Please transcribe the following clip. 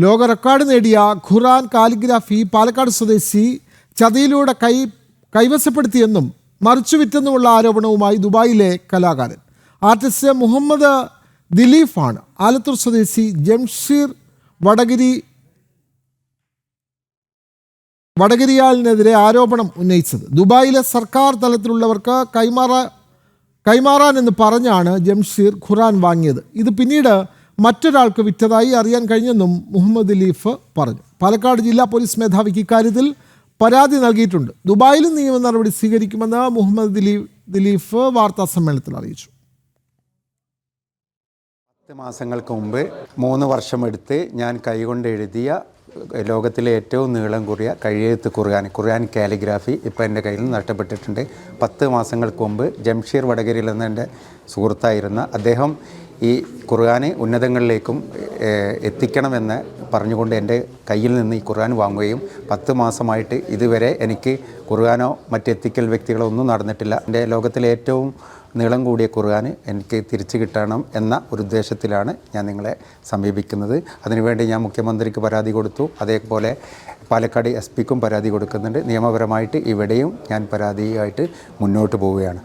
ലോക റെക്കോർഡ് നേടിയ ഖുർആൻ കാലിഗ്രാഫി പാലക്കാട് സ്വദേശി ചതിയിലൂടെ കൈവശപ്പെടുത്തിയെന്നും മറിച്ചുവിറ്റെന്നുമുള്ള ആരോപണവുമായി ദുബായിലെ കലാകാരൻ ആർട്ടിസ്റ്റ് മുഹമ്മദ് ദിലീഫാണ് ആലത്തൂർ സ്വദേശി ജംഷീർ വടകരിയാലിനെതിരെ ആരോപണം ഉന്നയിച്ചത്. ദുബായിലെ സർക്കാർ തലത്തിലുള്ളവർക്ക് കൈമാറാനെന്ന് പറഞ്ഞാണ് ജംഷീർ ഖുർആൻ വാങ്ങിയത്. ഇത് പിന്നീട് മറ്റൊരാൾക്ക് വിറ്റതായി അറിയാൻ കഴിഞ്ഞെന്നും മുഹമ്മദ് ദിലീഫ് പറഞ്ഞു. പാലക്കാട് ജില്ലാ പോലീസ് മേധാവിക്ക് ഇക്കാര്യത്തിൽ പരാതി നൽകിയിട്ടുണ്ട്. ദുബായിലും നിയമ നടപടി സ്വീകരിക്കുമെന്ന് മുഹമ്മദ് ദിലീഫ് വാർത്താ സമ്മേളനത്തിൽ അറിയിച്ചു. 10 മാസങ്ങൾക്ക് മുമ്പ് 3 വർഷമെടുത്ത് ഞാൻ കൈകൊണ്ട് എഴുതിയ ലോകത്തിലെ ഏറ്റവും നീളം കൂറിയ കഴിയെഴുത്ത് ഖുർആൻ കാലിഗ്രാഫി ഇപ്പോൾ എൻ്റെ കയ്യിൽ നിന്ന് നഷ്ടപ്പെട്ടിട്ടുണ്ട്. 10 മാസങ്ങൾക്ക് മുമ്പ് ജംഷീർ വടകരിയിൽ എന്ന എൻ്റെ സുഹൃത്തായിരുന്ന അദ്ദേഹം ഈ ഖുർആൻ ഉന്നതങ്ങളിലേക്കും എത്തിക്കണമെന്ന് പറഞ്ഞുകൊണ്ട് എൻ്റെ കയ്യിൽ നിന്ന് ഈ ഖുർആൻ വാങ്ങുകയും 10 മാസമായിട്ട് ഇതുവരെ എനിക്ക് ഖുർആനോ മറ്റെത്തിക്കൽ വ്യക്തികളോ ഒന്നും നടന്നിട്ടില്ല. എൻ്റെ ലോകത്തിലെ ഏറ്റവും നീളം കൂടിയ ഖുർആൻ എനിക്ക് തിരിച്ചു കിട്ടണം എന്ന ഒരു ഉദ്ദേശത്തിലാണ് ഞാൻ നിങ്ങളെ സമീപിക്കുന്നത്. അതിനുവേണ്ടി ഞാൻ മുഖ്യമന്ത്രിക്ക് പരാതി കൊടുത്തു. അതേപോലെ പാലക്കാട് SP ക്കും പരാതി കൊടുക്കുന്നുണ്ട്. നിയമപരമായിട്ട് ഇവിടെയും ഞാൻ പരാതിയായിട്ട് മുന്നോട്ട് പോവുകയാണ്.